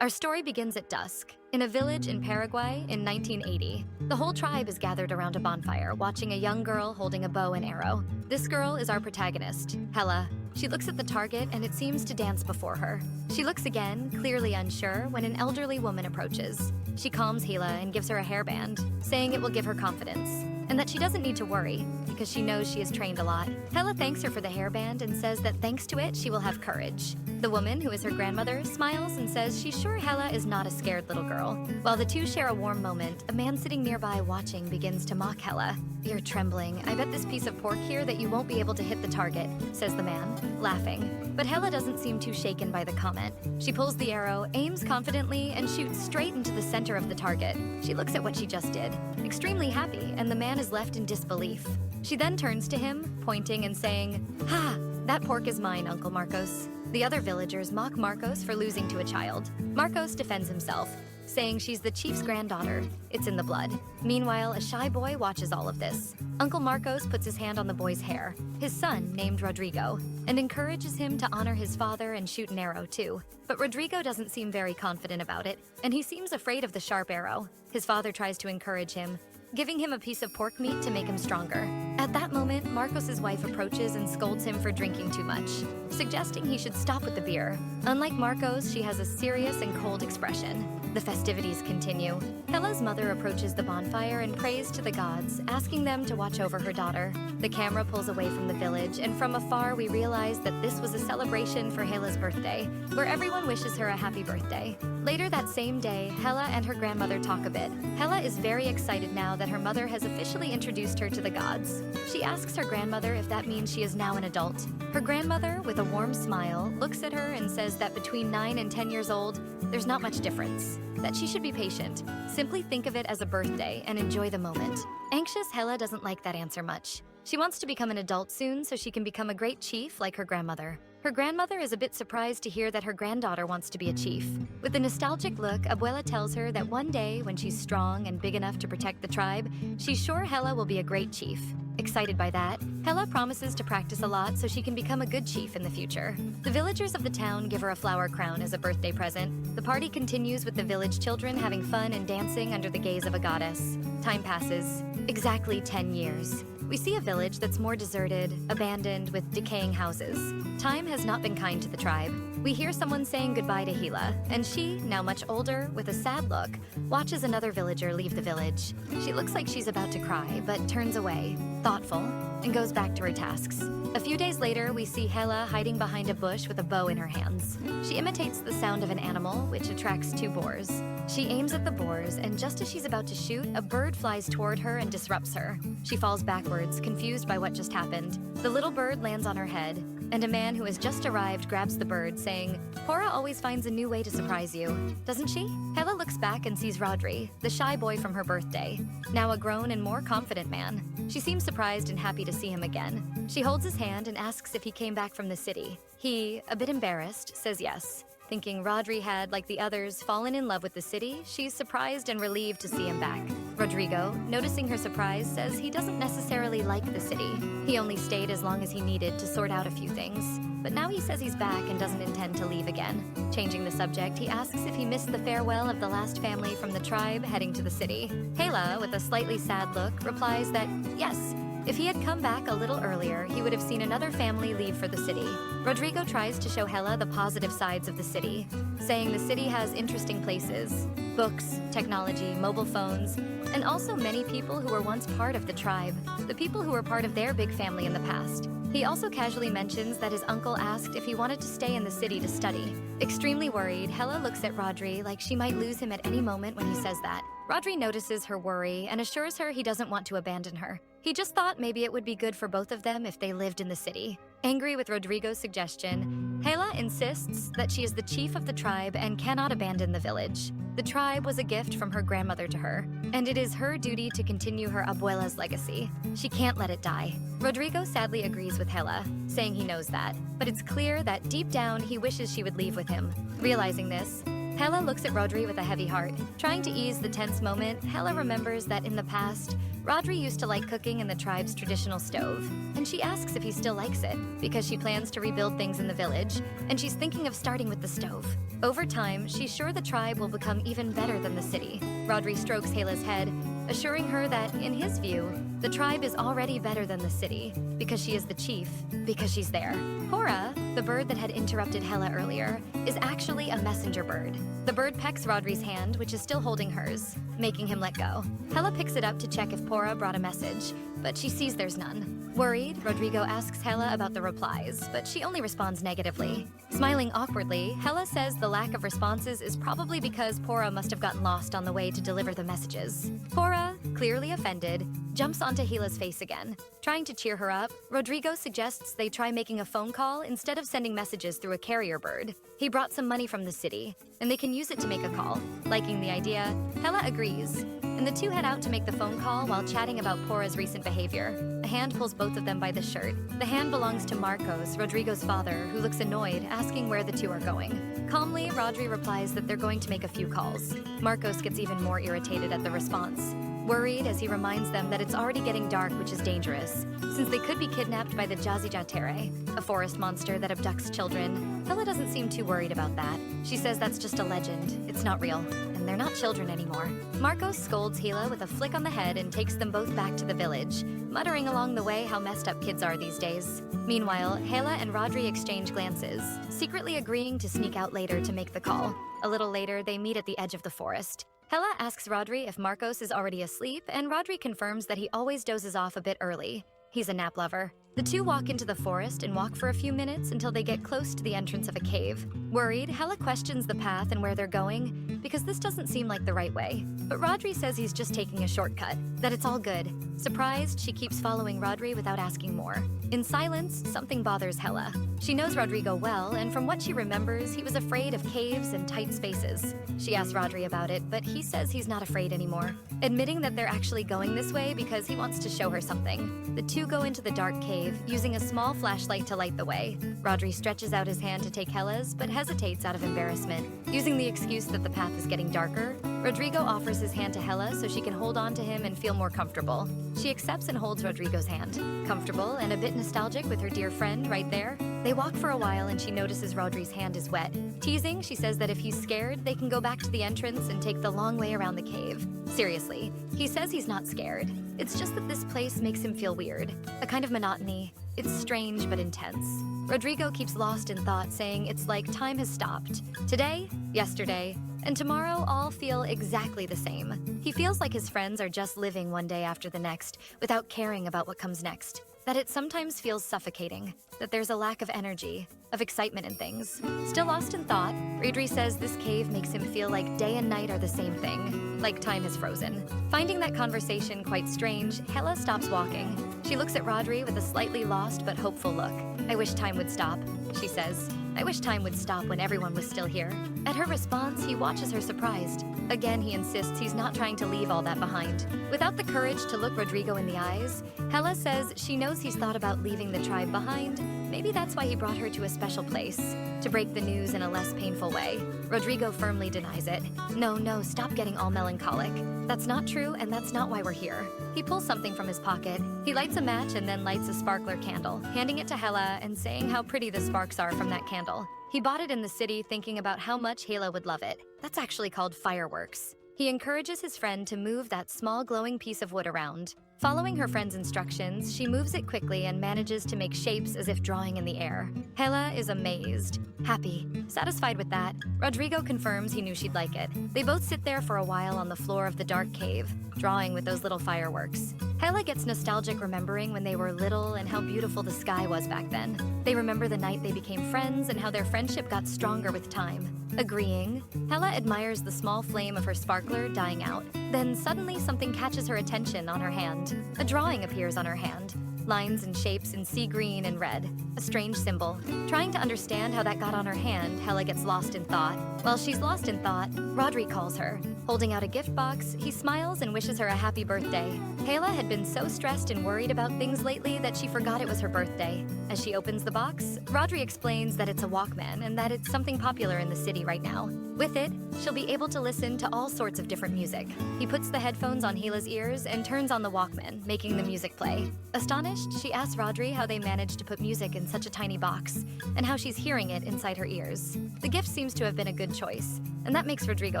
Our story begins at dusk, in a village in Paraguay in 1980. The whole tribe is gathered around a bonfire, watching a young girl holding a bow and arrow. This girl is our protagonist, Hela. She looks at the target and it seems to dance before her. She looks again, clearly unsure, when an elderly woman approaches. She calms Hela and gives her a hairband, saying it will give her confidence, and that she doesn't need to worry, because she knows she has trained a lot. Hela thanks her for the hairband and says that thanks to it, she will have courage. The woman, who is her grandmother, smiles and says she's sure Hela is not a scared little girl. While the two share a warm moment, a man sitting nearby watching begins to mock Hela. "You're trembling. I bet this piece of pork here that you won't be able to hit the target," says the man, laughing. But Hela doesn't seem too shaken by the comment. She pulls the arrow, aims confidently, and shoots straight into the center of the target. She looks at what she just did, extremely happy, and the man is left in disbelief. She then turns to him, pointing and saying, "Ha! That pork is mine, Uncle Marcos." The other villagers mock Marcos for losing to a child. Marcos defends himself, saying she's the chief's granddaughter. It's in the blood. Meanwhile, a shy boy watches all of this. Uncle Marcos puts his hand on the boy's hair, his son named Rodrigo, and encourages him to honor his father and shoot an arrow too. But Rodrigo doesn't seem very confident about it, and he seems afraid of the sharp arrow. His father tries to encourage him, giving him a piece of pork meat to make him stronger. At that moment, Marcos's wife approaches and scolds him for drinking too much, suggesting he should stop with the beer. Unlike Marcos, she has a serious and cold expression. The festivities continue. Hela's mother approaches the bonfire and prays to the gods, asking them to watch over her daughter. The camera pulls away from the village, and from afar we realize that this was a celebration for Hela's birthday, where everyone wishes her a happy birthday. Later that same day, Hela and her grandmother talk a bit. Hela is very excited now that her mother has officially introduced her to the gods. She asks her grandmother if that means she is now an adult. Her grandmother, with a warm smile, looks at her and says that between 9 and 10 years old, there's not much difference, that she should be patient. Simply think of it as a birthday and enjoy the moment. Anxious, Hela doesn't like that answer much. She wants to become an adult soon so she can become a great chief like her grandmother. Her grandmother is a bit surprised to hear that her granddaughter wants to be a chief. With a nostalgic look, Abuela tells her that one day, when she's strong and big enough to protect the tribe, she's sure Hela will be a great chief. Excited by that, Hela promises to practice a lot so she can become a good chief in the future. The villagers of the town give her a flower crown as a birthday present. The party continues with the village children having fun and dancing under the gaze of a goddess. Time passes. Exactly 10 years. We see a village that's more deserted, abandoned, with decaying houses. Time has not been kind to the tribe. We hear someone saying goodbye to Hela, and she, now much older, with a sad look, watches another villager leave the village. She looks like she's about to cry, but turns away, thoughtful, and goes back to her tasks. A few days later, we see Hela hiding behind a bush with a bow in her hands. She imitates the sound of an animal, which attracts 2 boars. She aims at the boars, and just as she's about to shoot, a bird flies toward her and disrupts her. She falls backwards, confused by what just happened. The little bird lands on her head, and a man who has just arrived grabs the bird, saying, "Cora always finds a new way to surprise you, doesn't she?" Hela looks back and sees Rodri, the shy boy from her birthday, now a grown and more confident man. She seems surprised and happy to see him again. She holds his hand and asks if he came back from the city. He, a bit embarrassed, says yes. Thinking Rodri had, like the others, fallen in love with the city, she's surprised and relieved to see him back. Rodrigo, noticing her surprise, says he doesn't necessarily like the city. He only stayed as long as he needed to sort out a few things. But now he says he's back and doesn't intend to leave again. Changing the subject, he asks if he missed the farewell of the last family from the tribe heading to the city. Hela, with a slightly sad look, replies that yes, if he had come back a little earlier, he would have seen another family leave for the city. Rodrigo tries to show Hela the positive sides of the city, saying the city has interesting places, books, technology, mobile phones, and also many people who were once part of the tribe, the people who were part of their big family in the past. He also casually mentions that his uncle asked if he wanted to stay in the city to study. Extremely worried, Hela looks at Rodri like she might lose him at any moment when he says that. Rodri notices her worry and assures her he doesn't want to abandon her. He just thought maybe it would be good for both of them if they lived in the city. Angry with Rodrigo's suggestion, Hela insists that she is the chief of the tribe and cannot abandon the village. The tribe was a gift from her grandmother to her, and it is her duty to continue her abuela's legacy. She can't let it die. Rodrigo sadly agrees with Hela, saying he knows that, but it's clear that deep down he wishes she would leave with him. Realizing this, Hela looks at Rodri with a heavy heart. Trying to ease the tense moment, Hela remembers that in the past, Rodri used to like cooking in the tribe's traditional stove, and she asks if he still likes it, because she plans to rebuild things in the village, and she's thinking of starting with the stove. Over time, she's sure the tribe will become even better than the city. Rodri strokes Hela's head, assuring her that, in his view, the tribe is already better than the city, because she is the chief, because she's there. Hora, the bird that had interrupted Hela earlier, is actually a messenger bird. The bird pecks Rodri's hand, which is still holding hers, making him let go. Hela picks it up to check if Pora brought a message, but she sees there's none. Worried, Rodrigo asks Hela about the replies, but she only responds negatively. Smiling awkwardly, Hela says the lack of responses is probably because Pora must have gotten lost on the way to deliver the messages. Pora, clearly offended, jumps onto Hela's face again. Trying to cheer her up, Rodrigo suggests they try making a phone call instead of sending messages through a carrier bird. He brought some money from the city, and they can use it to make a call. Liking the idea, Hela agrees, and the two head out to make the phone call while chatting about Pora's recent behavior. A hand pulls both of them by the shirt. The hand belongs to Marcos, Rodrigo's father, who looks annoyed, asking where the two are going. Calmly, Rodri replies that they're going to make a few calls. Marcos gets even more irritated at the response, worried as he reminds them that it's already getting dark, which is dangerous, since they could be kidnapped by the Jaci Jatere, a forest monster that abducts children. Hela doesn't seem too worried about that. She says that's just a legend, it's not real, and they're not children anymore. Marcos scolds Hela with a flick on the head and takes them both back to the village, muttering along the way how messed up kids are these days. Meanwhile, Hela and Rodri exchange glances, secretly agreeing to sneak out later to make the call. A little later, they meet at the edge of the forest. Hela asks Rodri if Marcos is already asleep, and Rodri confirms that he always dozes off a bit early. He's a nap lover. The two walk into the forest and walk for a few minutes until they get close to the entrance of a cave. Worried, Hela questions the path and where they're going, because this doesn't seem like the right way. But Rodri says he's just taking a shortcut, that it's all good. Surprised, she keeps following Rodri without asking more. In silence, something bothers Hela. She knows Rodrigo well, and from what she remembers, he was afraid of caves and tight spaces. She asks Rodri about it, but he says he's not afraid anymore, admitting that they're actually going this way because he wants to show her something. The two go into the dark cave, using a small flashlight to light the way. Rodri stretches out his hand to take Hela's, but hesitates out of embarrassment. Using the excuse that the path is getting darker, Rodrigo offers his hand to Hela so she can hold on to him and feel more comfortable. She accepts and holds Rodrigo's hand. Comfortable and a bit nostalgic with her dear friend right there, they walk for a while and she notices Rodri's hand is wet. Teasing, she says that if he's scared, they can go back to the entrance and take the long way around the cave. Seriously, he says he's not scared. It's just that this place makes him feel weird. A kind of monotony. It's strange but intense. Rodrigo keeps lost in thought, saying it's like time has stopped. Today, yesterday, and tomorrow all feel exactly the same. He feels like his friends are just living one day after the next, without caring about what comes next. That it sometimes feels suffocating, that there's a lack of energy, of excitement in things. Still lost in thought, Rodri says this cave makes him feel like day and night are the same thing, like time has frozen. Finding that conversation quite strange, Hela stops walking. She looks at Rodri with a slightly lost but hopeful look. I wish time would stop, she says. I wish time would stop when everyone was still here. At her response, he watches her surprised. Again, he insists he's not trying to leave all that behind. Without the courage to look Rodrigo in the eyes, Hela says she knows he's thought about leaving the tribe behind. Maybe that's why he brought her to a special place, to break the news in a less painful way. Rodrigo firmly denies it. No, stop getting all melancholic. That's not true, and that's not why we're here. He pulls something from his pocket. He lights a match and then lights a sparkler candle, handing it to Hela and saying how pretty the sparks are from that candle. He bought it in the city thinking about how much Hela would love it. That's actually called fireworks. He encourages his friend to move that small glowing piece of wood around. Following her friend's instructions, she moves it quickly and manages to make shapes as if drawing in the air. Hela is amazed, happy, satisfied with that. Rodrigo confirms he knew she'd like it. They both sit there for a while on the floor of the dark cave, drawing with those little fireworks. Hela gets nostalgic remembering when they were little and how beautiful the sky was back then. They remember the night they became friends and how their friendship got stronger with time. Agreeing, Hela admires the small flame of her sparkler dying out. Then suddenly something catches her attention on her hand. A drawing appears on her hand. Lines and shapes in sea green and red. A strange symbol. Trying to understand how that got on her hand, Hela gets lost in thought. While she's lost in thought, Rodri calls her. Holding out a gift box, he smiles and wishes her a happy birthday. Hela had been so stressed and worried about things lately that she forgot it was her birthday. As she opens the box, Rodri explains that it's a Walkman and that it's something popular in the city right now. With it, she'll be able to listen to all sorts of different music. He puts the headphones on Hela's ears and turns on the Walkman, making the music play. Astonished, she asks Rodri how they managed to put music in such a tiny box, and how she's hearing it inside her ears. The gift seems to have been a good choice, and that makes Rodrigo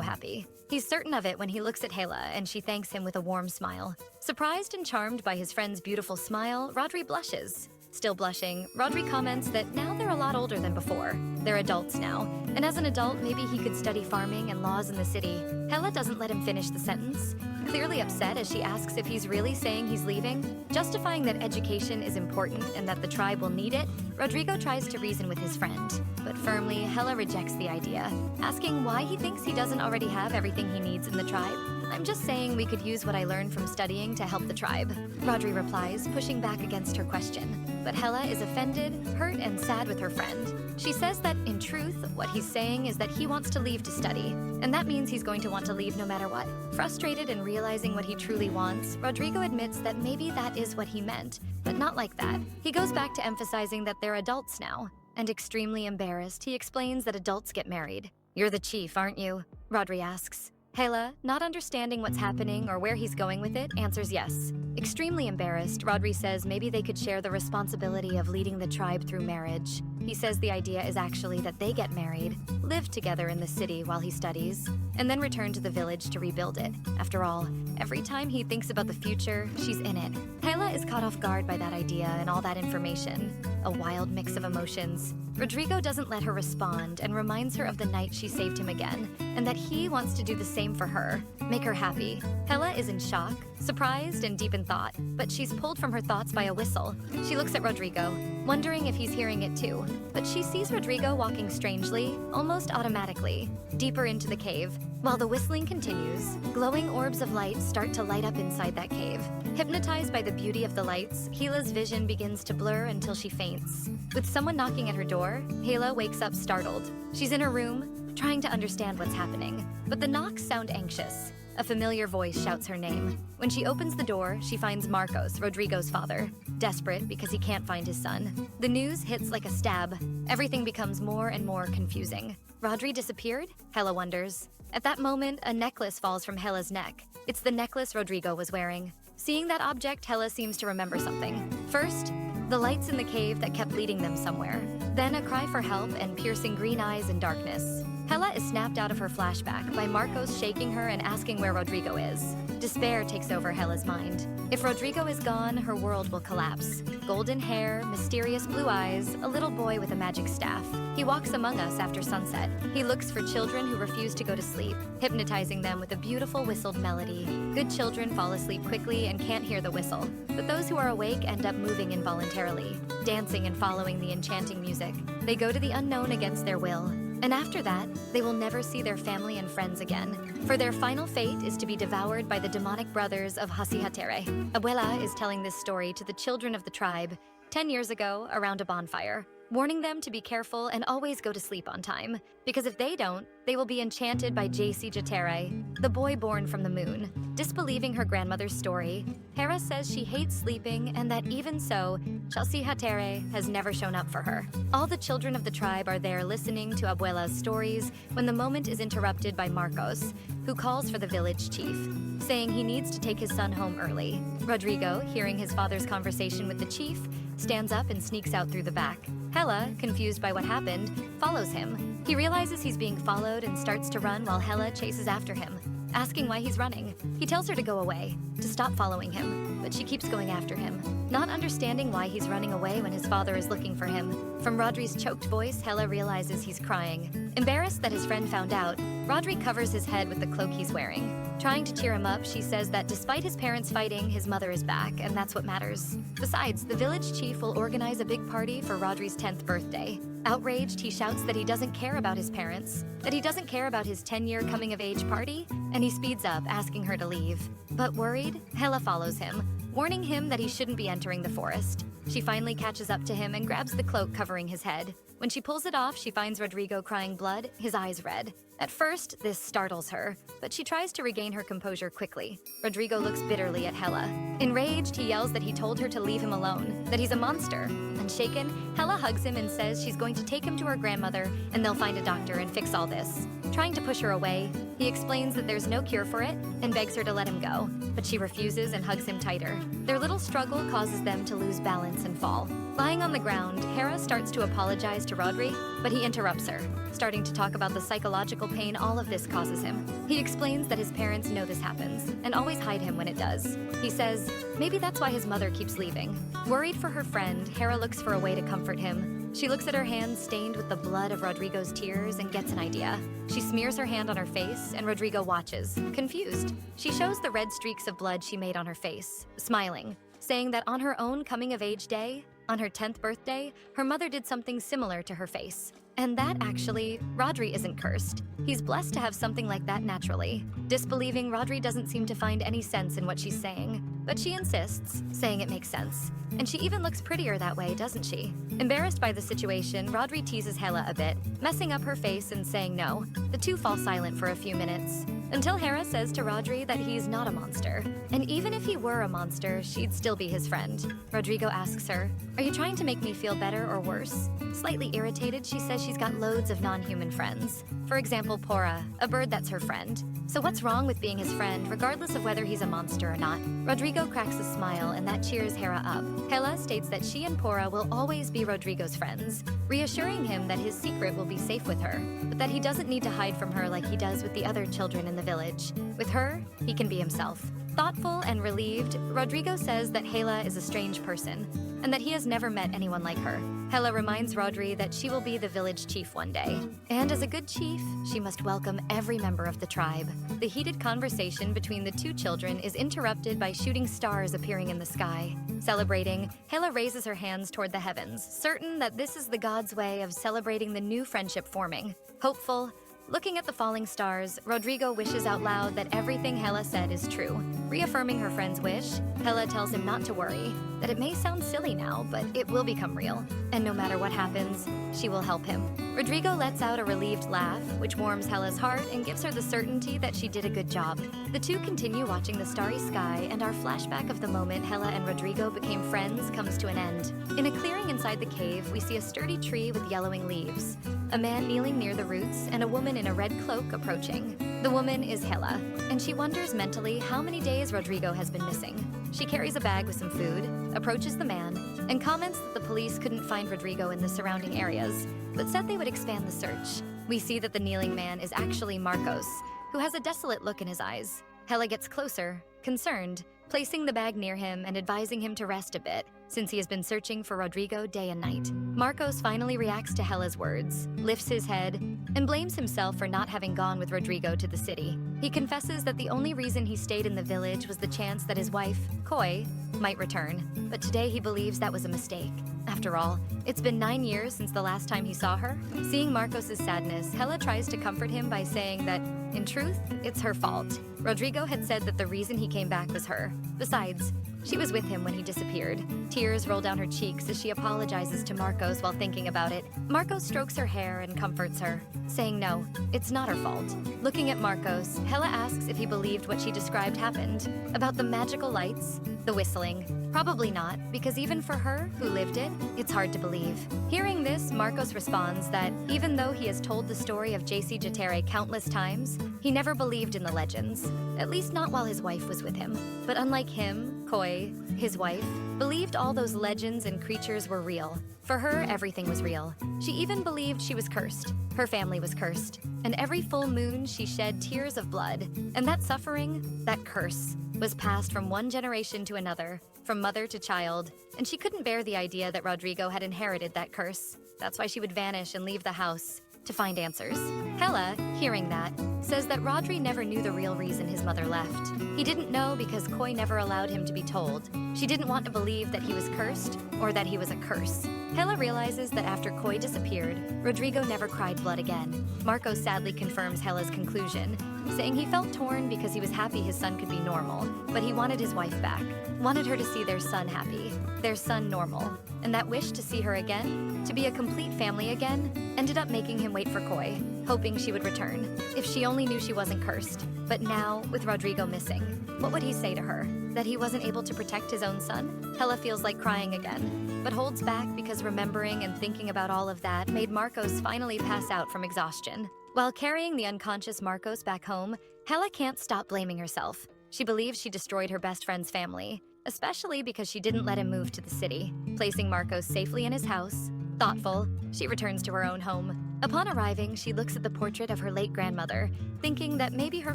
happy. He's certain of it when he looks at Hela and she thanks him with a warm smile. Surprised and charmed by his friend's beautiful smile, Rodri blushes. Still blushing, Rodri comments that now they're a lot older than before. They're adults now, and as an adult, maybe he could study farming and laws in the city. Hela doesn't let him finish the sentence, clearly upset as she asks if he's really saying he's leaving. Justifying that education is important and that the tribe will need it, Rodrigo tries to reason with his friend. But firmly, Hela rejects the idea, asking why he thinks he doesn't already have everything he needs in the tribe. I'm just saying we could use what I learned from studying to help the tribe. Rodri replies, pushing back against her question. But Hela is offended, hurt, and sad with her friend. She says that, in truth, what he's saying is that he wants to leave to study, and that means he's going to want to leave no matter what. Frustrated and realizing what he truly wants, Rodrigo admits that maybe that is what he meant, but not like that. He goes back to emphasizing that they're adults now, and extremely embarrassed, he explains that adults get married. "You're the chief, aren't you?" Rodri asks. Hela, not understanding what's happening or where he's going with it, answers yes. Extremely embarrassed, Rodri says maybe they could share the responsibility of leading the tribe through marriage. He says the idea is actually that they get married, live together in the city while he studies, and then return to the village to rebuild it. After all, every time he thinks about the future, she's in it. Hela is caught off guard by that idea and all that information. A wild mix of emotions. Rodrigo doesn't let her respond and reminds her of the night she saved him again, and that he wants to do the same for her, make her happy. Hela is in shock, surprised and deep in thought, but she's pulled from her thoughts by a whistle. She looks at Rodrigo, wondering if he's hearing it too, but she sees Rodrigo walking strangely, almost automatically, deeper into the cave. While the whistling continues, glowing orbs of light start to light up inside that cave. Hypnotized by the beauty of the lights, Hela's vision begins to blur until she faints. With someone knocking at her door, Hela wakes up startled. She's in her room, trying to understand what's happening, but the knocks sound anxious. A familiar voice shouts her name. When she opens the door, she finds Marcos, Rodrigo's father, desperate because he can't find his son. The news hits like a stab. Everything becomes more and more confusing. Rodri disappeared? Hela wonders. At that moment, a necklace falls from Hela's neck. It's the necklace Rodrigo was wearing. Seeing that object, Hela seems to remember something. First, the lights in the cave that kept leading them somewhere. Then a cry for help and piercing green eyes in darkness. Hela is snapped out of her flashback by Marcos shaking her and asking where Rodrigo is. Despair takes over Hela's mind. If Rodrigo is gone, her world will collapse. Golden hair, mysterious blue eyes, a little boy with a magic staff. He walks among us after sunset. He looks for children who refuse to go to sleep, hypnotizing them with a beautiful whistled melody. Good children fall asleep quickly and can't hear the whistle, but those who are awake end up moving involuntarily, dancing and following the enchanting music. They go to the unknown against their will. And after that, they will never see their family and friends again, for their final fate is to be devoured by the demonic brothers of Jaci Jatere. Abuela is telling this story to the children of the tribe 10 years ago around a bonfire, warning them to be careful and always go to sleep on time, because if they don't, they will be enchanted by Jaci Jatere, the boy born from the moon. Disbelieving her grandmother's story, Hera says she hates sleeping and that even so, Jaci Jatere has never shown up for her. All the children of the tribe are there listening to Abuela's stories when the moment is interrupted by Marcos, who calls for the village chief, saying he needs to take his son home early. Rodrigo, hearing his father's conversation with the chief, stands up and sneaks out through the back. Hela, confused by what happened, follows him. He realizes he's being followed and starts to run while Hela chases after him, asking why he's running. He tells her to go away, to stop following him, but she keeps going after him, not understanding why he's running away when his father is looking for him. From Rodri's choked voice, Hela realizes he's crying. Embarrassed that his friend found out, Rodri covers his head with the cloak he's wearing. Trying to cheer him up, she says that despite his parents fighting, his mother is back, and that's what matters. Besides, the village chief will organize a big party for Rodri's 10th birthday. Outraged, he shouts that he doesn't care about his parents, that he doesn't care about his 10-year coming-of-age party, and he speeds up, asking her to leave. But worried, Hela follows him, warning him that he shouldn't be entering the forest. She finally catches up to him and grabs the cloak covering his head. When she pulls it off, she finds Rodrigo crying blood, his eyes red. At first, this startles her, but she tries to regain her composure quickly. Rodrigo looks bitterly at Hela. Enraged, he yells that he told her to leave him alone, that he's a monster. Unshaken, Hela hugs him and says she's going to take him to her grandmother and they'll find a doctor and fix all this. Trying to push her away, he explains that there's no cure for it and begs her to let him go, but she refuses and hugs him tighter. Their little struggle causes them to lose balance and fall. Lying on the ground, Hera starts to apologize to Rodri, but he interrupts her, starting to talk about the psychological pain all of this causes him. He explains that his parents know this happens and always hide him when it does. He says maybe that's why his mother keeps leaving. Worried for her friend, Hera looks for a way to comfort him. She looks at her hand stained with the blood of Rodrigo's tears and gets an idea. She smears her hand on her face, and Rodrigo watches, confused. She shows the red streaks of blood she made on her face, smiling, saying that on her own coming-of-age day, on her 10th birthday, her mother did something similar to her face. And that actually, Rodri isn't cursed. He's blessed to have something like that naturally. Disbelieving, Rodri doesn't seem to find any sense in what she's saying, but she insists, saying it makes sense. And she even looks prettier that way, doesn't she? Embarrassed by the situation, Rodri teases Hela a bit, messing up her face and saying no. The two fall silent for a few minutes, until Hera says to Rodri that he's not a monster. And even if he were a monster, she'd still be his friend. Rodrigo asks her, "Are you trying to make me feel better or worse?" Slightly irritated, she says she's got loads of non-human friends. For example, Pora, a bird that's her friend. So what's wrong with being his friend, regardless of whether he's a monster or not? Rodrigo cracks a smile, and that cheers Hera up. Hela states that she and Pora will always be Rodrigo's friends, reassuring him that his secret will be safe with her, but that he doesn't need to hide from her like he does with the other children in the village. With her, he can be himself. Thoughtful and relieved, Rodrigo says that Hela is a strange person, and that he has never met anyone like her. Hela reminds Rodri that she will be the village chief one day. And as a good chief, she must welcome every member of the tribe. The heated conversation between the two children is interrupted by shooting stars appearing in the sky. Celebrating, Hela raises her hands toward the heavens, certain that this is the god's way of celebrating the new friendship forming. Hopeful, looking at the falling stars, Rodrigo wishes out loud that everything Hela said is true. Reaffirming her friend's wish, Hela tells him not to worry, that it may sound silly now, but it will become real. And no matter what happens, she will help him. Rodrigo lets out a relieved laugh, which warms Hela's heart and gives her the certainty that she did a good job. The two continue watching the starry sky, and our flashback of the moment Hela and Rodrigo became friends comes to an end. In a clearing inside the cave, we see a sturdy tree with yellowing leaves, a man kneeling near the roots, and a woman in a red cloak approaching. The woman is Hela, and she wonders mentally how many days Rodrigo has been missing. She carries a bag with some food, approaches the man, and comments that the police couldn't find Rodrigo in the surrounding areas, but said they would expand the search. We see that the kneeling man is actually Marcos, who has a desolate look in his eyes. Hela gets closer, concerned, placing the bag near him and advising him to rest a bit, since he has been searching for Rodrigo day and night. Marcos finally reacts to Hela's words, lifts his head, and blames himself for not having gone with Rodrigo to the city. He confesses that the only reason he stayed in the village was the chance that his wife, Koi, might return. But today he believes that was a mistake. After all, it's been 9 years since the last time he saw her. Seeing Marcos' sadness, Hela tries to comfort him by saying that, in truth, it's her fault. Rodrigo had said that the reason he came back was her. Besides, she was with him when he disappeared. Tears roll down her cheeks as she apologizes to Marcos while thinking about it. Marcos strokes her hair and comforts her, saying no, it's not her fault. Looking at Marcos, Hela asks if he believed what she described happened. About the magical lights, the whistling. Probably not, because even for her, who lived it, it's hard to believe. Hearing this, Marcos responds that even though he has told the story of Jaci Jatere countless times, he never believed in the legends, at least not while his wife was with him. But unlike him, Koi, his wife, believed all those legends and creatures were real. For her, everything was real. She even believed she was cursed. Her family was cursed. And every full moon, she shed tears of blood. And that suffering, that curse, was passed from one generation to another, from mother to child. And she couldn't bear the idea that Rodrigo had inherited that curse. That's why she would vanish and leave the house to find answers. Hela, hearing that, says that Rodri never knew the real reason his mother left. He didn't know because Koi never allowed him to be told. She didn't want to believe that he was cursed or that he was a curse. Hela realizes that after Koi disappeared, Rodrigo never cried blood again. Marco sadly confirms Hela's conclusion, saying he felt torn because he was happy his son could be normal, but he wanted his wife back, wanted her to see their son happy, their son normal, and that wish to see her again, to be a complete family again, ended up making him wait for Koi, hoping she would return, if she only knew she wasn't cursed. But now, with Rodrigo missing, what would he say to her? That he wasn't able to protect his own son? Hela feels like crying again, but holds back because remembering and thinking about all of that made Marcos finally pass out from exhaustion. While carrying the unconscious Marcos back home, Hela can't stop blaming herself. She believes she destroyed her best friend's family, especially because she didn't let him move to the city. Placing Marcos safely in his house, thoughtful, she returns to her own home. Upon arriving, she looks at the portrait of her late grandmother, thinking that maybe her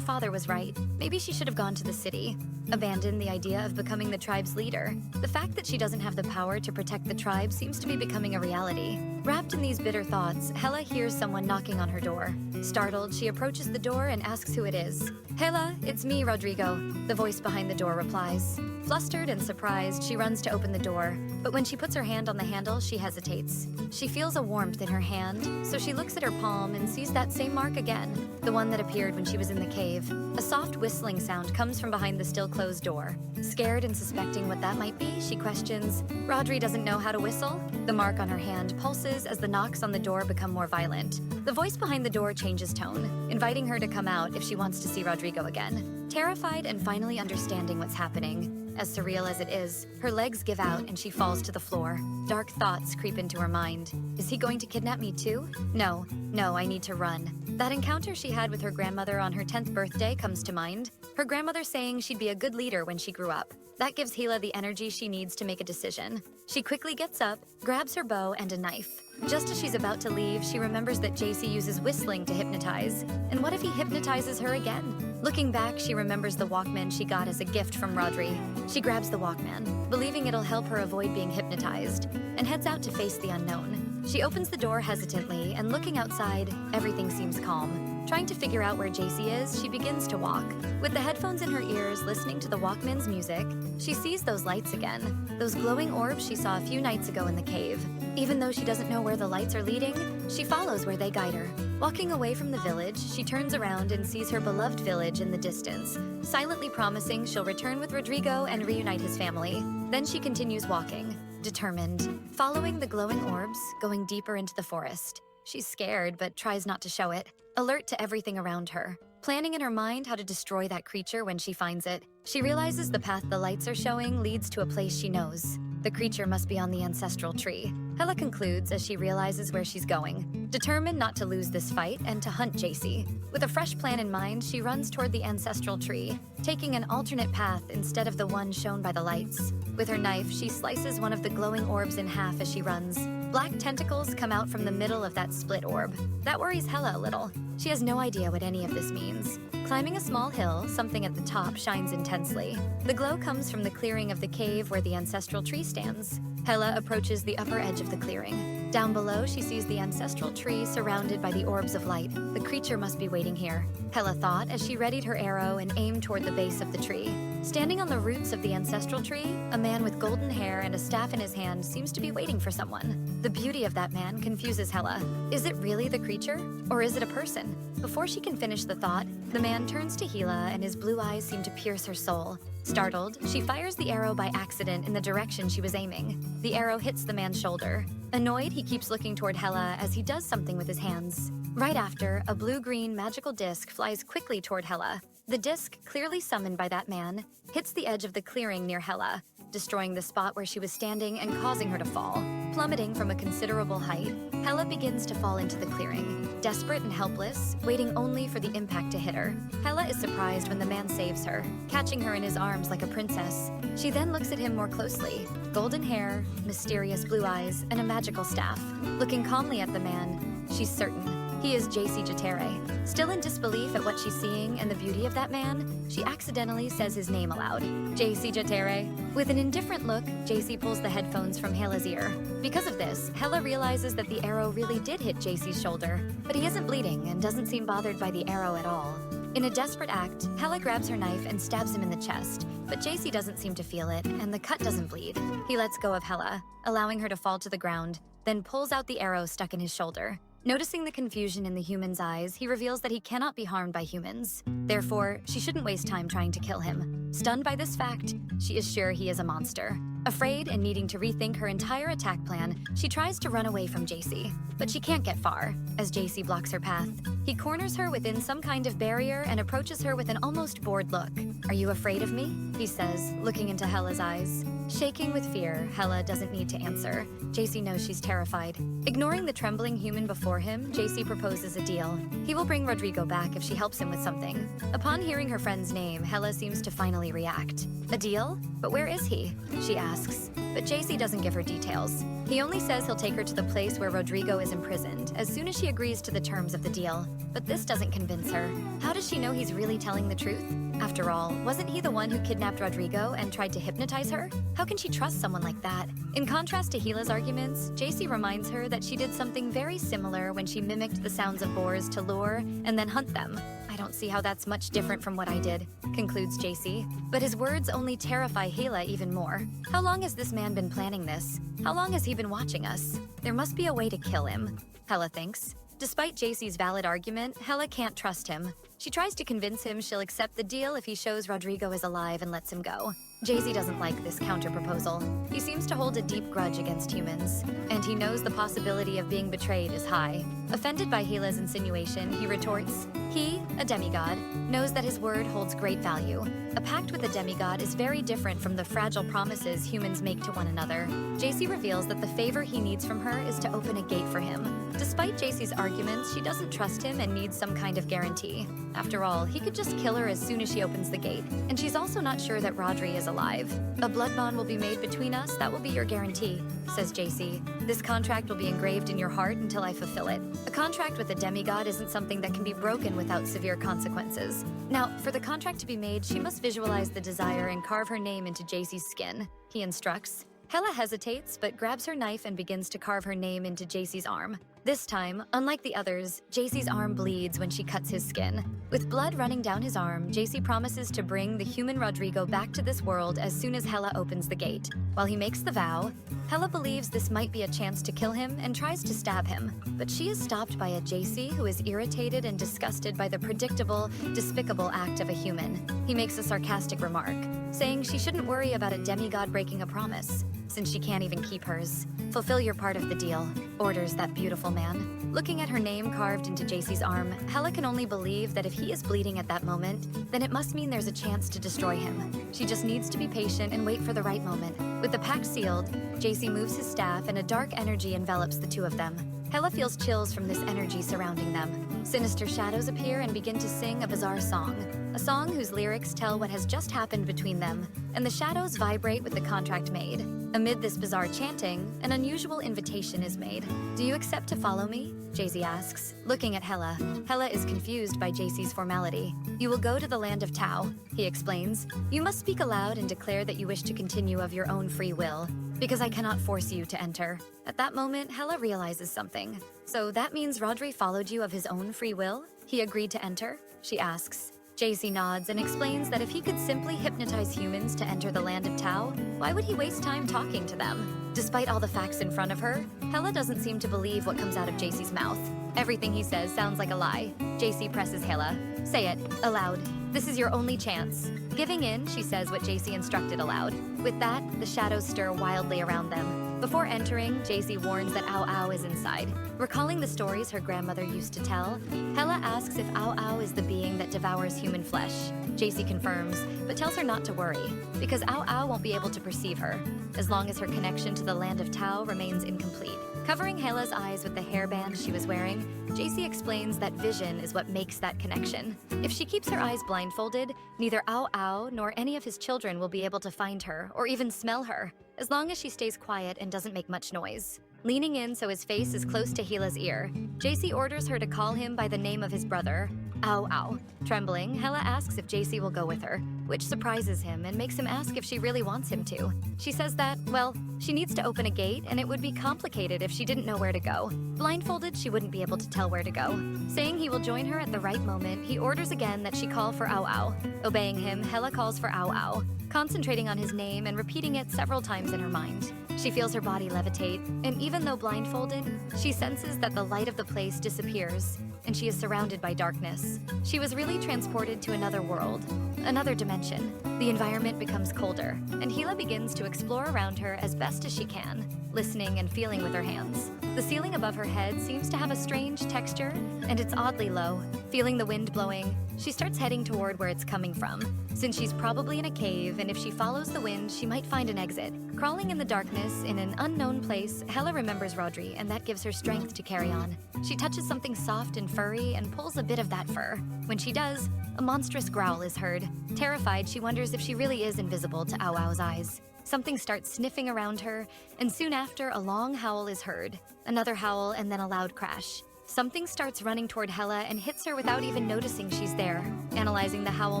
father was right. Maybe she should have gone to the city, abandoned the idea of becoming the tribe's leader. The fact that she doesn't have the power to protect the tribe seems to be becoming a reality. Wrapped in these bitter thoughts, Hela hears someone knocking on her door. Startled, she approaches the door and asks who it is. "Hela, it's me, Rodrigo," the voice behind the door replies. Flustered and surprised, she runs to open the door, but when she puts her hand on the handle, she hesitates. She feels a warmth in her hand, so she looks at her palm and sees that same mark again, the one that appeared when she was in the cave. A soft whistling sound comes from behind the still-closed door. Scared and suspecting what that might be, she questions, "Rodri doesn't know how to whistle?" The mark on her hand pulses as the knocks on the door become more violent. The voice behind the door changes tone, inviting her to come out if she wants to see Rodrigo again. Terrified and finally understanding what's happening, as surreal as it is, her legs give out and she falls to the floor. Dark thoughts creep into her mind. Is he going to kidnap me too? No, I need to run. That encounter she had with her grandmother on her 10th birthday comes to mind. Her grandmother saying she'd be a good leader when she grew up. That gives Hela the energy she needs to make a decision. She quickly gets up, grabs her bow and a knife. Just as she's about to leave, she remembers that Jaci uses whistling to hypnotize. And what if he hypnotizes her again? Looking back, she remembers the Walkman she got as a gift from Rodri. She grabs the Walkman, believing it'll help her avoid being hypnotized, and heads out to face the unknown. She opens the door hesitantly, and looking outside, everything seems calm. Trying to figure out where Jaci is, she begins to walk. With the headphones in her ears, listening to the Walkman's music, she sees those lights again, those glowing orbs she saw a few nights ago in the cave. Even though she doesn't know where the lights are leading, she follows where they guide her. Walking away from the village, she turns around and sees her beloved village in the distance, silently promising she'll return with Rodrigo and reunite his family. Then she continues walking, determined, following the glowing orbs, going deeper into the forest. She's scared, but tries not to show it, alert to everything around her, planning in her mind how to destroy that creature when she finds it. She realizes the path the lights are showing leads to a place she knows. The creature must be on the ancestral tree. Hela concludes as she realizes where she's going, determined not to lose this fight and to hunt Jaci. With a fresh plan in mind, she runs toward the ancestral tree, taking an alternate path instead of the one shown by the lights. With her knife, she slices one of the glowing orbs in half as she runs. Black tentacles come out from the middle of that split orb. That worries Hela a little. She has no idea what any of this means. Climbing a small hill, something at the top shines intensely. The glow comes from the clearing of the cave where the ancestral tree stands. Hela approaches the upper edge of the clearing. Down below, she sees the ancestral tree surrounded by the orbs of light. The creature must be waiting here, Hela thought as she readied her arrow and aimed toward the base of the tree. Standing on the roots of the ancestral tree, a man with golden hair and a staff in his hand seems to be waiting for someone. The beauty of that man confuses Hela. Is it really the creature, or is it a person? Before she can finish the thought, the man turns to Hela and his blue eyes seem to pierce her soul. Startled, she fires the arrow by accident in the direction she was aiming. The arrow hits the man's shoulder. Annoyed, he keeps looking toward Hela as he does something with his hands. Right after, a blue-green magical disc flies quickly toward Hela. The disc, clearly summoned by that man, hits the edge of the clearing near Hela, destroying the spot where she was standing and causing her to fall. Plummeting from a considerable height, Hela begins to fall into the clearing. Desperate and helpless, waiting only for the impact to hit her, Hela is surprised when the man saves her, catching her in his arms like a princess. She then looks at him more closely. Golden hair, mysterious blue eyes, and a magical staff. Looking calmly at the man, she's certain he is Jaci Jatere. Still in disbelief at what she's seeing and the beauty of that man, she accidentally says his name aloud. Jaci Jatere. With an indifferent look, Jaci pulls the headphones from Hela's ear. Because of this, Hela realizes that the arrow really did hit Jaci's shoulder, but he isn't bleeding and doesn't seem bothered by the arrow at all. In a desperate act, Hela grabs her knife and stabs him in the chest, but Jaci doesn't seem to feel it, and the cut doesn't bleed. He lets go of Hela, allowing her to fall to the ground, then pulls out the arrow stuck in his shoulder. Noticing the confusion in the human's eyes, he reveals that he cannot be harmed by humans. Therefore, she shouldn't waste time trying to kill him. Stunned by this fact, she is sure he is a monster. Afraid and needing to rethink her entire attack plan, she tries to run away from Jaci. But she can't get far, as Jaci blocks her path. He corners her within some kind of barrier and approaches her with an almost bored look. "Are you afraid of me?" he says, looking into Hela's eyes. Shaking with fear, Hela doesn't need to answer. Jaci knows she's terrified. Ignoring the trembling human before him, Jaci proposes a deal. He will bring Rodrigo back if she helps him with something. Upon hearing her friend's name, Hela seems to finally react. A deal? But where is he? She asks. But Jaci doesn't give her details. He only says he'll take her to the place where Rodrigo is imprisoned as soon as she agrees to the terms of the deal. But this doesn't convince her. How does she know he's really telling the truth? After all, wasn't he the one who kidnapped Rodrigo and tried to hypnotize her? How can she trust someone like that? In contrast to Hela's arguments, Jaci reminds her that she did something very similar when she mimicked the sounds of boars to lure and then hunt them. I don't see how that's much different from what I did, concludes Jaci. But his words only terrify Hela even more. How long has this man been planning this? How long has he been watching us? There must be a way to kill him, Hela thinks. Despite Jaci's valid argument, Hela can't trust him. She tries to convince him she'll accept the deal if he shows Rodrigo is alive and lets him go. Jaci doesn't like this counter-proposal. He seems to hold a deep grudge against humans, and he knows the possibility of being betrayed is high. Offended by Hela's insinuation, he retorts, he, a demigod, knows that his word holds great value. A pact with a demigod is very different from the fragile promises humans make to one another. Jaci reveals that the favor he needs from her is to open a gate for him. Despite Jaci's arguments, she doesn't trust him and needs some kind of guarantee. After all, he could just kill her as soon as she opens the gate, and she's also not sure that Rodri is alive. A blood bond will be made between us, that will be your guarantee, says Jaci. This contract will be engraved in your heart until I fulfill it. A contract with a demigod isn't something that can be broken without severe consequences. Now, for the contract to be made, she must visualize the desire and carve her name into Jaci's skin, he instructs. Hela hesitates, but grabs her knife and begins to carve her name into Jaci's arm. This time, unlike the others, Jaci's arm bleeds when she cuts his skin. With blood running down his arm, Jaci promises to bring the human Rodrigo back to this world as soon as Hela opens the gate. While he makes the vow, Hela believes this might be a chance to kill him and tries to stab him. But she is stopped by a Jaci who is irritated and disgusted by the predictable, despicable act of a human. He makes a sarcastic remark, saying she shouldn't worry about a demigod breaking a promise, since she can't even keep hers. Fulfill your part of the deal, orders that beautiful man. Looking at her name carved into Jaci's arm, Hela can only believe that if he is bleeding at that moment, then it must mean there's a chance to destroy him. She just needs to be patient and wait for the right moment. With the pact sealed, Jaci moves his staff and a dark energy envelops the two of them. Hela feels chills from this energy surrounding them. Sinister shadows appear and begin to sing a bizarre song. A song whose lyrics tell what has just happened between them, and the shadows vibrate with the contract made. Amid this bizarre chanting, an unusual invitation is made. Do you accept to follow me? Jaci asks, looking at Hela. Hela is confused by Jaci's formality. You will go to the Land of Tao, he explains. You must speak aloud and declare that you wish to continue of your own free will, because I cannot force you to enter. At that moment, Hela realizes something. So that means Rodri followed you of his own free will? He agreed to enter? She asks. Jaci nods and explains that if he could simply hypnotize humans to enter the Land of Tao, why would he waste time talking to them? Despite all the facts in front of her, Hela doesn't seem to believe what comes out of Jaci's mouth. Everything he says sounds like a lie. Jaci presses Hela. Say it, aloud. This is your only chance. Giving in, she says what Jaci instructed aloud. With that, the shadows stir wildly around them. Before entering, Jaci warns that Ao Ao is inside. Recalling the stories her grandmother used to tell, Hela asks if Ao Ao is the being that devours human flesh. Jaci confirms, but tells her not to worry, because Ao Ao won't be able to perceive her, as long as her connection to the Land of Tao remains incomplete. Covering Hela's eyes with the hairband she was wearing, Jaci explains that vision is what makes that connection. If she keeps her eyes blindfolded, neither Ao Ao nor any of his children will be able to find her or even smell her, as long as she stays quiet and doesn't make much noise. Leaning in so his face is close to Hela's ear, Jaci orders her to call him by the name of his brother, Ao Ao. Trembling, Hela asks if Jaci will go with her, which surprises him and makes him ask if she really wants him to. She says that, well, she needs to open a gate and it would be complicated if she didn't know where to go. Blindfolded, she wouldn't be able to tell where to go. Saying he will join her at the right moment, he orders again that she call for Ao Ao. Obeying him, Hela calls for Ao Ao, concentrating on his name and repeating it several times in her mind. She feels her body levitate, and even though blindfolded, she senses that the light of the place disappears, and she is surrounded by darkness. She was really transported to another world, another dimension. The environment becomes colder, and Hela begins to explore around her as best as she can, listening and feeling with her hands. The ceiling above her head seems to have a strange texture, and it's oddly low. Feeling the wind blowing, she starts heading toward where it's coming from. Since she's probably in a cave, and if she follows the wind, she might find an exit. Crawling in the darkness in an unknown place, Hela remembers Rodri, and that gives her strength to carry on. She touches something soft and furry and pulls a bit of that fur. When she does, a monstrous growl is heard. Terrified, she wonders if she really is invisible to Ao Ao's eyes. Something starts sniffing around her, and soon after, a long howl is heard. Another howl, and then a loud crash. Something starts running toward Hela and hits her without even noticing she's there. Analyzing the howl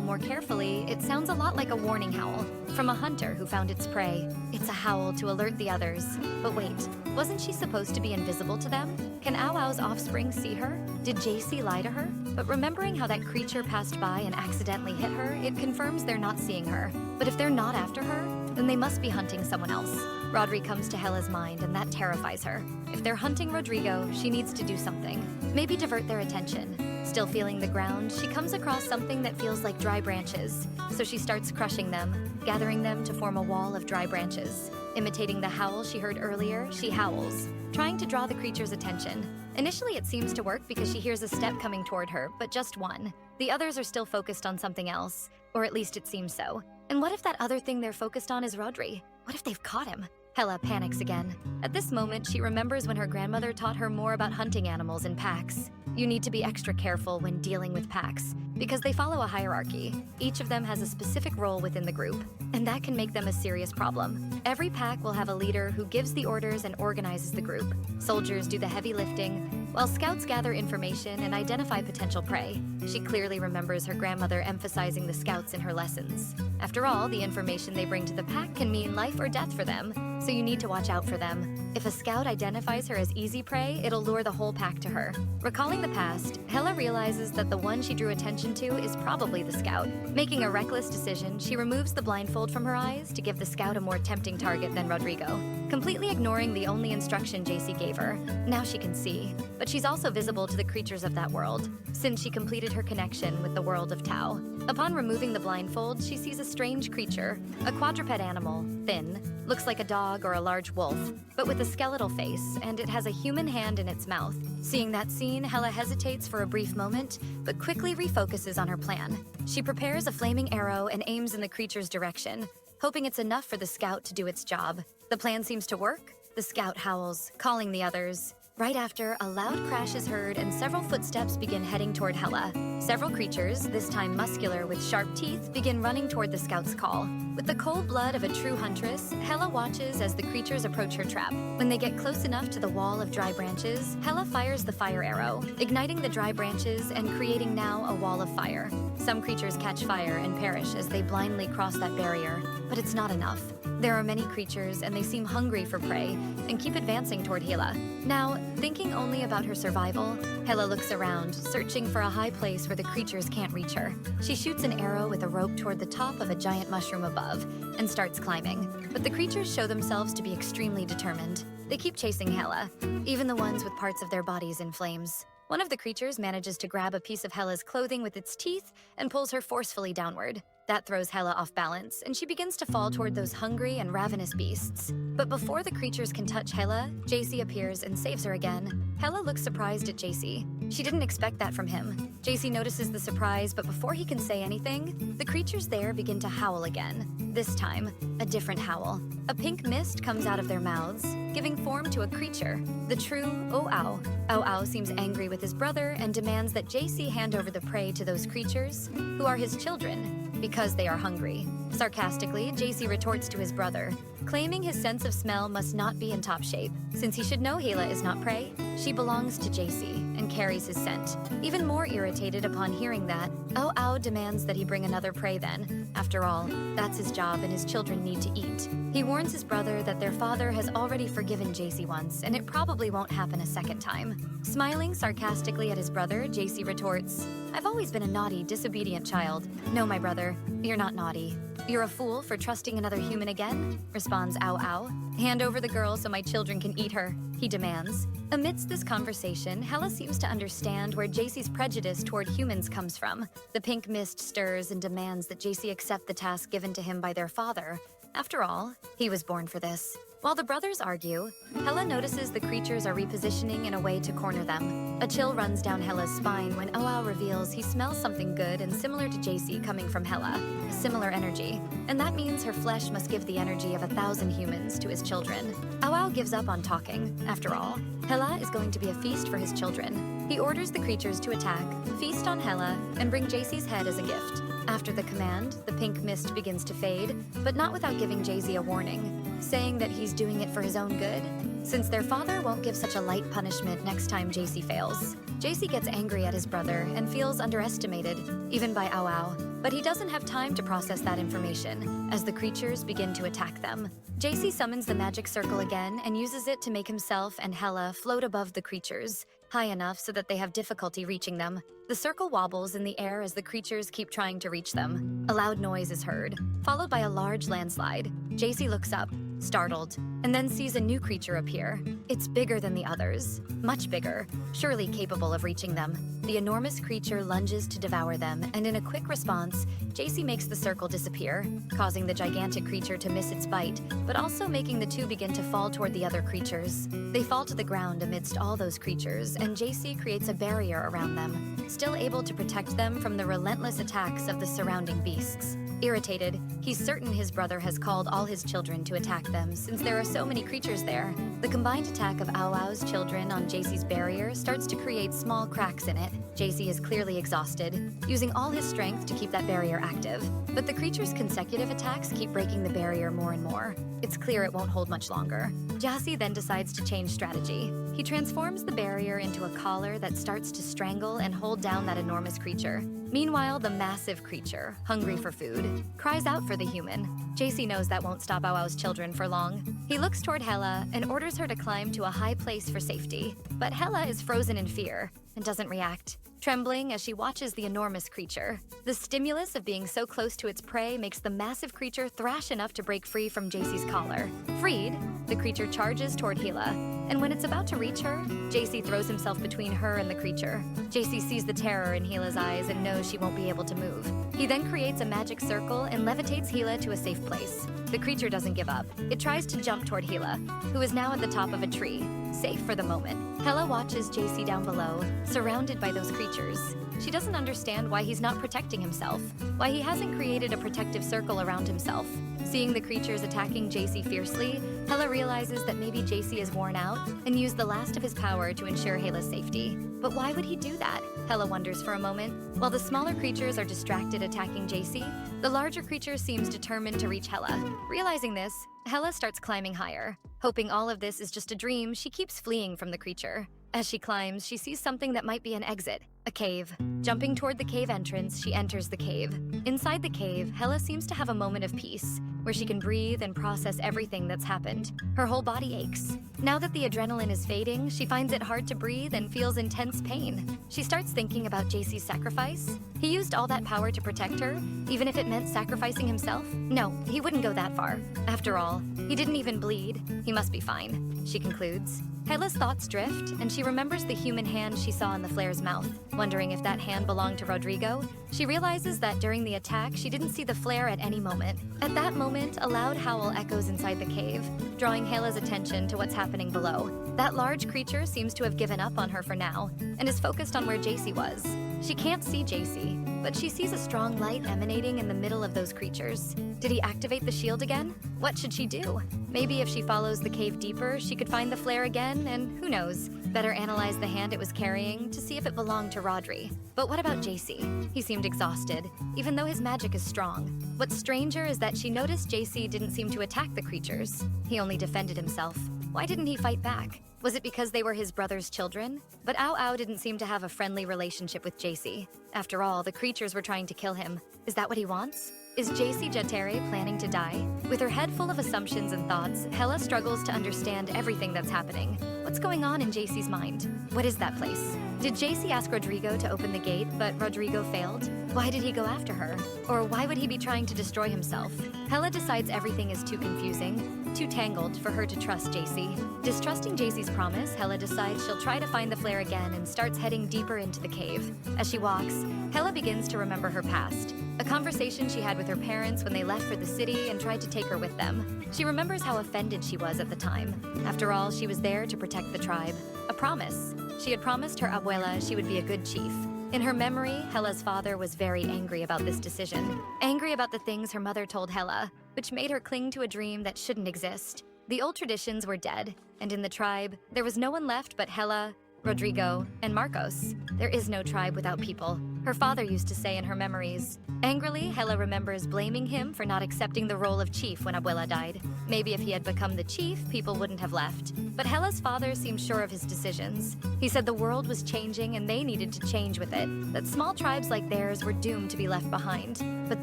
more carefully, it sounds a lot like a warning howl from a hunter who found its prey. It's a howl to alert the others. But wait, wasn't she supposed to be invisible to them? Can Ao Ao's offspring see her? Did Jaci lie to her? But remembering how that creature passed by and accidentally hit her, it confirms they're not seeing her. But if they're not after her, then they must be hunting someone else. Rodri comes to Hela's mind, and that terrifies her. If they're hunting Rodrigo, she needs to do something. Maybe divert their attention. Still feeling the ground, she comes across something that feels like dry branches. So she starts crushing them, gathering them to form a wall of dry branches. Imitating the howl she heard earlier, she howls, trying to draw the creature's attention. Initially, it seems to work because she hears a step coming toward her, but just one. The others are still focused on something else, or at least it seems so. And what if that other thing they're focused on is Rodri? What if they've caught him? Hela panics again. At this moment, she remembers when her grandmother taught her more about hunting animals in packs. You need to be extra careful when dealing with packs, because they follow a hierarchy. Each of them has a specific role within the group, and that can make them a serious problem. Every pack will have a leader who gives the orders and organizes the group. Soldiers do the heavy lifting, while scouts gather information and identify potential prey. She clearly remembers her grandmother emphasizing the scouts in her lessons. After all, the information they bring to the pack can mean life or death for them, so you need to watch out for them. If a scout identifies her as easy prey, it'll lure the whole pack to her. Recalling the past, Hela realizes that the one she drew attention to is probably the scout. Making a reckless decision, she removes the blindfold from her eyes to give the scout a more tempting target than Rodrigo. Completely ignoring the only instruction Jaci gave her, now she can see. But she's also visible to the creatures of that world, since she completed her connection with the world of Tao. Upon removing the blindfold, she sees a strange creature, a quadruped animal, thin, looks like a dog or a large wolf, but with a skeletal face, and it has a human hand in its mouth. Seeing that scene, Hela hesitates for a brief moment, but quickly refocuses on her plan. She prepares a flaming arrow and aims in the creature's direction, hoping it's enough for the scout to do its job. The plan seems to work. The scout howls, calling the others. Right after, a loud crash is heard and several footsteps begin heading toward Hela. Several creatures, this time muscular with sharp teeth, begin running toward the scout's call. With the cold blood of a true huntress, Hela watches as the creatures approach her trap. When they get close enough to the wall of dry branches, Hela fires the fire arrow, igniting the dry branches and creating now a wall of fire. Some creatures catch fire and perish as they blindly cross that barrier, but it's not enough. There are many creatures, and they seem hungry for prey, and keep advancing toward Hela. Now, thinking only about her survival, Hela looks around, searching for a high place where the creatures can't reach her. She shoots an arrow with a rope toward the top of a giant mushroom above, and starts climbing. But the creatures show themselves to be extremely determined. They keep chasing Hela, even the ones with parts of their bodies in flames. One of the creatures manages to grab a piece of Hela's clothing with its teeth and pulls her forcefully downward. That throws Hela off balance, and she begins to fall toward those hungry and ravenous beasts. But before the creatures can touch Hela, Jaci appears and saves her again. Hela looks surprised at Jaci. She didn't expect that from him. Jaci notices the surprise, but before he can say anything, the creatures there begin to howl again. This time, a different howl. A pink mist comes out of their mouths, giving form to a creature, the true Ao Ao. Ao Ao seems angry with his brother and demands that Jaci hand over the prey to those creatures, who are his children, because they are hungry. Sarcastically, Jaci retorts to his brother, claiming his sense of smell must not be in top shape. Since he should know Hela is not prey, she belongs to Jaci and carries his scent. Even more irritated upon hearing that, Ao Ao demands that he bring another prey then. After all, that's his job and his children need to eat. He warns his brother that their father has already forgiven Jaci once, and it probably won't happen a second time. Smiling sarcastically at his brother, Jaci retorts, "I've always been a naughty, disobedient child. No, my brother, you're not naughty. You're a fool for trusting another human again," responds Ao Ao. "Hand over the girl so my children can eat her," he demands. Amidst this conversation, Hela seems to understand where Jaci's prejudice toward humans comes from. The pink mist stirs and demands that Jaci accept the task given to him by their father. After all, he was born for this. While the brothers argue, Hela notices the creatures are repositioning in a way to corner them. A chill runs down Hela's spine when Awao reveals he smells something good and similar to Jaci coming from Hela, a similar energy. And that means her flesh must give the energy of 1,000 humans to his children. Awao gives up on talking. After all, Hela is going to be a feast for his children. He orders the creatures to attack, feast on Hela, and bring Jaci's head as a gift. After the command, the pink mist begins to fade, but not without giving Jaci a warning, saying that he's doing it for his own good, since their father won't give such a light punishment next time Jaci fails. Jaci gets angry at his brother and feels underestimated, even by Awao, but he doesn't have time to process that information as the creatures begin to attack them. Jaci summons the magic circle again and uses it to make himself and Hela float above the creatures, high enough so that they have difficulty reaching them. The circle wobbles in the air as the creatures keep trying to reach them. A loud noise is heard, followed by a large landslide. Jaci looks up, startled, and then sees a new creature appear. It's bigger than the others, much bigger, surely capable of reaching them. The enormous creature lunges to devour them, and in a quick response, Jaci makes the circle disappear, causing the gigantic creature to miss its bite, but also making the two begin to fall toward the other creatures. They fall to the ground amidst all those creatures, and Jaci creates a barrier around them, still able to protect them from the relentless attacks of the surrounding beasts. Irritated, he's certain his brother has called all his children to attack them since there are so many creatures there. The combined attack of Awao's children on Jaci's barrier starts to create small cracks in it. Jaci is clearly exhausted, using all his strength to keep that barrier active. But the creature's consecutive attacks keep breaking the barrier more and more. It's clear it won't hold much longer. Jaci then decides to change strategy. He transforms the barrier into a collar that starts to strangle and hold down that enormous creature. Meanwhile, the massive creature, hungry for food, cries out for the human. Jaci knows that won't stop Awao's children for long. He looks toward Hela and orders her to climb to a high place for safety. But Hela is frozen in fear and doesn't react, trembling as she watches the enormous creature. The stimulus of being so close to its prey makes the massive creature thrash enough to break free from Jaci's collar. Freed, the creature charges toward Hela, and when it's about to reach her, Jaci throws himself between her and the creature. Jaci sees the terror in Hela's eyes and knows she won't be able to move. He then creates a magic circle and levitates Hela to a safe place. The creature doesn't give up. It tries to jump toward Hela, who is now at the top of a tree, safe for the moment. Hela watches Jaci down below, surrounded by those creatures. She doesn't understand why he's not protecting himself, why he hasn't created a protective circle around himself. Seeing the creatures attacking Jaci fiercely, Hela realizes that maybe Jaci is worn out and used the last of his power to ensure Hela's safety. But why would he do that? Hela wonders for a moment. While the smaller creatures are distracted attacking Jaci, the larger creature seems determined to reach Hela. Realizing this, Hela starts climbing higher. Hoping all of this is just a dream, she keeps fleeing from the creature. As she climbs, she sees something that might be an exit, a cave. Jumping toward the cave entrance, she enters the cave. Inside the cave, Hela seems to have a moment of peace, where she can breathe and process everything that's happened. Her whole body aches. Now that the adrenaline is fading, she finds it hard to breathe and feels intense pain. She starts thinking about Jaci's sacrifice. He used all that power to protect her, even if it meant sacrificing himself? No, he wouldn't go that far. After all, he didn't even bleed. He must be fine, she concludes. Hela's thoughts drift, and she remembers the human hand she saw in the flare's mouth. Wondering if that hand belonged to Rodrigo, she realizes that during the attack, she didn't see the flare at any moment. At that moment, a loud howl echoes inside the cave, drawing Hela's attention to what's happening below. That large creature seems to have given up on her for now, and is focused on where Jaci was. She can't see Jaci, but she sees a strong light emanating in the middle of those creatures. Did he activate the shield again? What should she do? Maybe if she follows the cave deeper, she could find the flare again, and who knows, better analyze the hand it was carrying to see if it belonged to Rodri. But what about Jaci? He seemed exhausted, even though his magic is strong. What's stranger is that she noticed Jaci didn't seem to attack the creatures. He only defended himself. Why didn't he fight back? Was it because they were his brother's children? But Ao didn't seem to have a friendly relationship with Jaci. After all, the creatures were trying to kill him. Is that what he wants? Is Jaci Jatere planning to die? With her head full of assumptions and thoughts, Hela struggles to understand everything that's happening. What's going on in Jaci's mind? What is that place? Did Jaci ask Rodrigo to open the gate, but Rodrigo failed? Why did he go after her? Or why would he be trying to destroy himself? Hela decides everything is too confusing, too tangled for her to trust Jaci. Distrusting Jaci's promise, Hela decides she'll try to find the flare again and starts heading deeper into the cave. As she walks, Hela begins to remember her past. a conversation she had with her parents when they left for the city and tried to take her with them. She remembers how offended she was at the time. After all, she was there to protect the tribe. A promise. She had promised her abuela she would be a good chief. In her memory, Hela's father was very angry about this decision. Angry about the things her mother told Hela, which made her cling to a dream that shouldn't exist. The old traditions were dead, and in the tribe, there was no one left but Hela, Rodrigo, and Marcos. There is no tribe without people, her father used to say in her memories. Angrily, Hela remembers blaming him for not accepting the role of chief when Abuela died. Maybe if he had become the chief, people wouldn't have left. But Hela's father seemed sure of his decisions. He said the world was changing and they needed to change with it, that small tribes like theirs were doomed to be left behind. But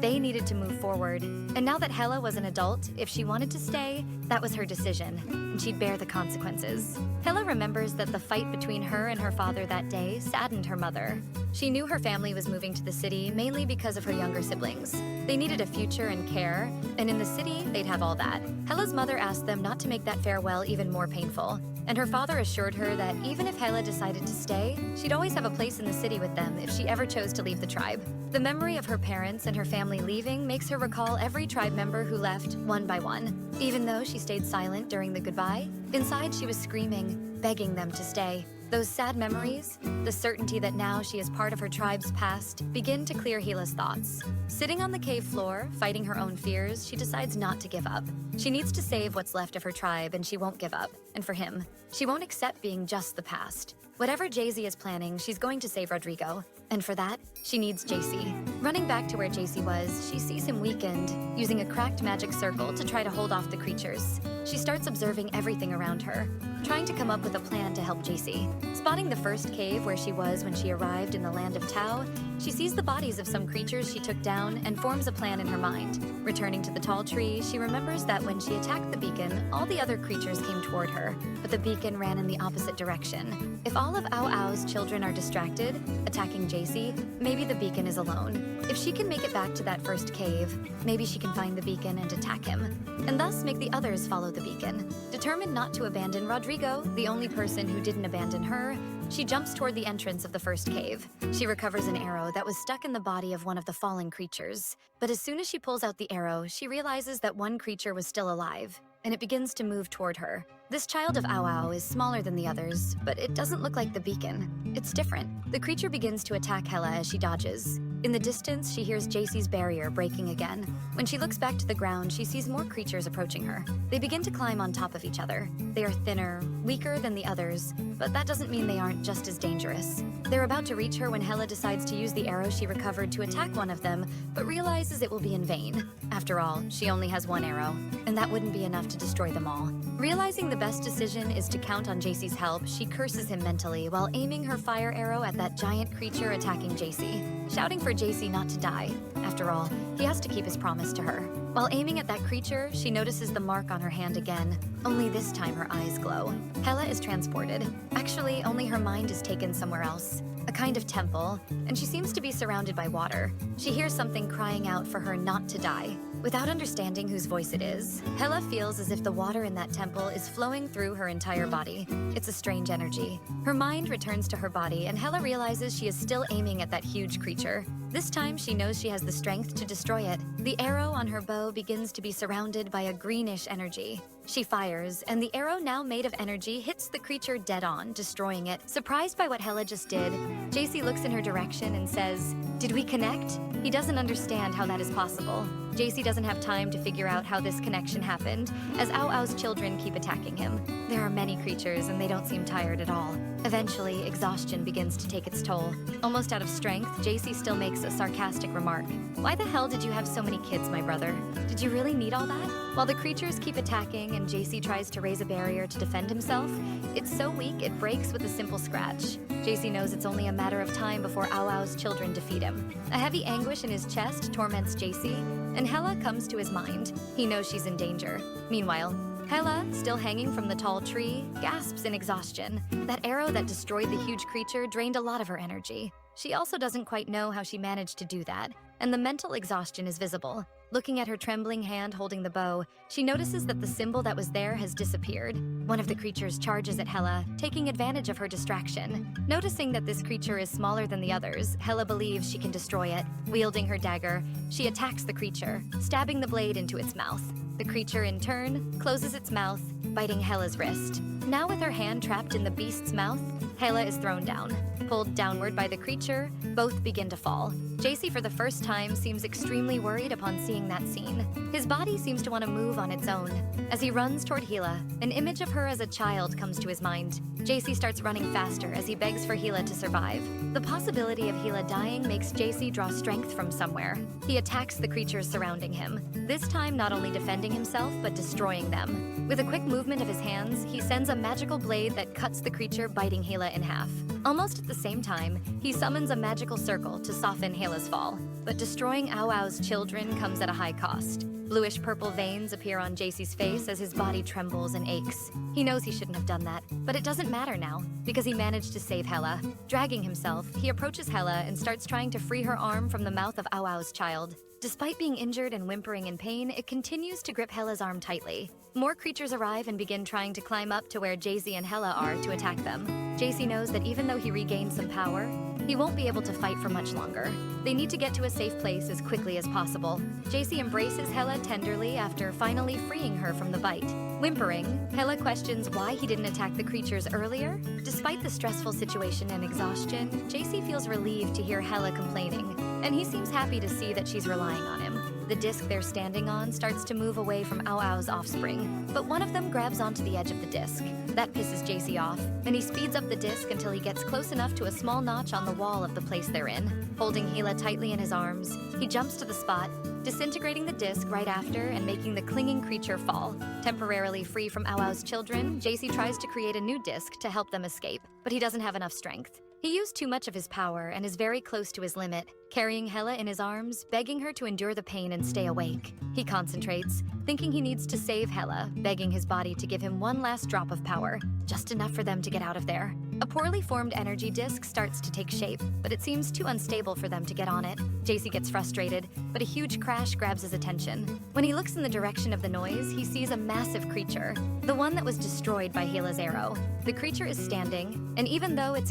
they needed to move forward. And now that Hela was an adult, if she wanted to stay, that was her decision, and she'd bear the consequences. Hela remembers that the fight between her and her father that day saddened her mother. She knew her family was moving to the city mainly because of her younger siblings. They needed a future and care, and in the city, they'd have all that. Hela's mother asked them not to make that farewell even more painful, and her father assured her that even if Hela decided to stay, she'd always have a place in the city with them if she ever chose to leave the tribe. The memory of her parents and her family leaving makes her recall every tribe member who left one by one. Even though she stayed silent during the goodbye, inside she was screaming, begging them to stay. Those sad memories, the certainty that now she is part of her tribe's past, begin to clear Hela's thoughts. Sitting on the cave floor, fighting her own fears, she decides not to give up. She needs to save what's left of her tribe, and she won't give up. And for him, she won't accept being just the past. Whatever Jaci is planning, she's going to save Rodrigo. And for that, she needs Jaci. Running back to where Jaci was, she sees him weakened, using a cracked magic circle to try to hold off the creatures. She starts observing everything around her, trying to come up with a plan to help Jaci. Spotting the first cave where she was when she arrived in the Land of Tao, she sees the bodies of some creatures she took down and forms a plan in her mind. Returning to the tall tree, she remembers that when she attacked the beacon, all the other creatures came toward her, but the beacon ran in the opposite direction. If all of Ao Ao's children are distracted, attacking Jaci, maybe the beacon is alone. If she can make it back to that first cave, maybe she can find the beacon and attack him, and thus make the others follow the beacon. Determined not to abandon Rodrigo, the only person who didn't abandon her, she jumps toward the entrance of the first cave. She recovers an arrow that was stuck in the body of one of the fallen creatures. But as soon as she pulls out the arrow, she realizes that one creature was still alive, and it begins to move toward her. This child of Ao Ao is smaller than the others, but it doesn't look like the beacon. It's different. The creature begins to attack Hela as she dodges. In the distance, she hears Jaci's barrier breaking again. When she looks back to the ground, she sees more creatures approaching her. They begin to climb on top of each other. They are thinner, weaker than the others, but that doesn't mean they aren't just as dangerous. They're about to reach her when Hela decides to use the arrow she recovered to attack one of them, but realizes it will be in vain. After all, she only has one arrow, and that wouldn't be enough to destroy them all. Realizing the best decision is to count on Jaci's help, she curses him mentally while aiming her fire arrow at that giant creature attacking Jaci, shouting for Jaci not to die. After all, he has to keep his promise to her. While aiming at that creature, she notices the mark on her hand again, only this time her eyes glow. Hela is transported. Actually, only her mind is taken somewhere else, a kind of temple, and she seems to be surrounded by water. She hears something crying out for her not to die. Without understanding whose voice it is, Hela feels as if the water in that temple is flowing through her entire body. It's a strange energy. Her mind returns to her body, and Hela realizes she is still aiming at that huge creature. This time, she knows she has the strength to destroy it. The arrow on her bow begins to be surrounded by a greenish energy. She fires, and the arrow, now made of energy, hits the creature dead on, destroying it. Surprised by what Hela just did, Jaci looks in her direction and says, "Did we connect?" He doesn't understand how that is possible. Jaci doesn't have time to figure out how this connection happened, as Ao Ao's children keep attacking him. There are many creatures, and they don't seem tired at all. Eventually, exhaustion begins to take its toll. Almost out of strength, Jaci still makes a sarcastic remark. "Why the hell did you have so many kids, my brother? Did you really need all that?" While the creatures keep attacking and Jaci tries to raise a barrier to defend himself, it's so weak it breaks with a simple scratch. Jaci knows it's only a matter of time before Ao Ao's children defeat him. A heavy anguish in his chest torments Jaci, and Hela comes to his mind. He knows she's in danger. Meanwhile, Hela, still hanging from the tall tree, gasps in exhaustion. That arrow that destroyed the huge creature drained a lot of her energy. She also doesn't quite know how she managed to do that, and the mental exhaustion is visible. Looking at her trembling hand holding the bow, she notices that the symbol that was there has disappeared. One of the creatures charges at Hela, taking advantage of her distraction. Noticing that this creature is smaller than the others, Hela believes she can destroy it. Wielding her dagger, she attacks the creature, stabbing the blade into its mouth. The creature, in turn, closes its mouth, biting Hela's wrist. Now with her hand trapped in the beast's mouth, Hela is thrown down. Pulled downward by the creature, both begin to fall. Jaci, for the first time, seems extremely worried upon seeing that scene. His body seems to want to move on its own. As he runs toward Hela, an image of her as a child comes to his mind. Jaci starts running faster as he begs for Hela to survive. The possibility of Hela dying makes Jaci draw strength from somewhere. He attacks the creatures surrounding him, this time not only defending himself, but destroying them. With a quick movement of his hands, he sends a magical blade that cuts the creature, biting Hela in half. Almost at the same time, he summons a magical circle to soften Hela's fall. But destroying Ao's children comes at a high cost. Bluish-purple veins appear on Jaci's face as his body trembles and aches. He knows he shouldn't have done that, but it doesn't matter now, because he managed to save Hela. Dragging himself, he approaches Hela and starts trying to free her arm from the mouth of Ao's child. Despite being injured and whimpering in pain, it continues to grip Hela's arm tightly. More creatures arrive and begin trying to climb up to where Jaci and Hela are to attack them. Jaci knows that even though he regained some power, he won't be able to fight for much longer. They need to get to a safe place as quickly as possible. Jaci embraces Hela tenderly after finally freeing her from the bite. Whimpering, Hela questions why he didn't attack the creatures earlier. Despite the stressful situation and exhaustion, Jaci feels relieved to hear Hela complaining, and he seems happy to see that she's relying on him. The disc they're standing on starts to move away from Ao's offspring, but one of them grabs onto the edge of the disc. That pisses Jaci off, and he speeds up the disc until he gets close enough to a small notch on the wall of the place they're in. Holding Hela tightly in his arms, he jumps to the spot, disintegrating the disc right after and making the clinging creature fall. Temporarily free from Ao's children, Jaci tries to create a new disc to help them escape, but he doesn't have enough strength. He used too much of his power and is very close to his limit, carrying Hela in his arms, begging her to endure the pain and stay awake. He concentrates, thinking he needs to save Hela, begging his body to give him one last drop of power, just enough for them to get out of there. A poorly formed energy disc starts to take shape, but it seems too unstable for them to get on it. Jaci gets frustrated, but a huge crash grabs his attention. When he looks in the direction of the noise, he sees a massive creature, the one that was destroyed by Hela's arrow. The creature is standing, and even though it's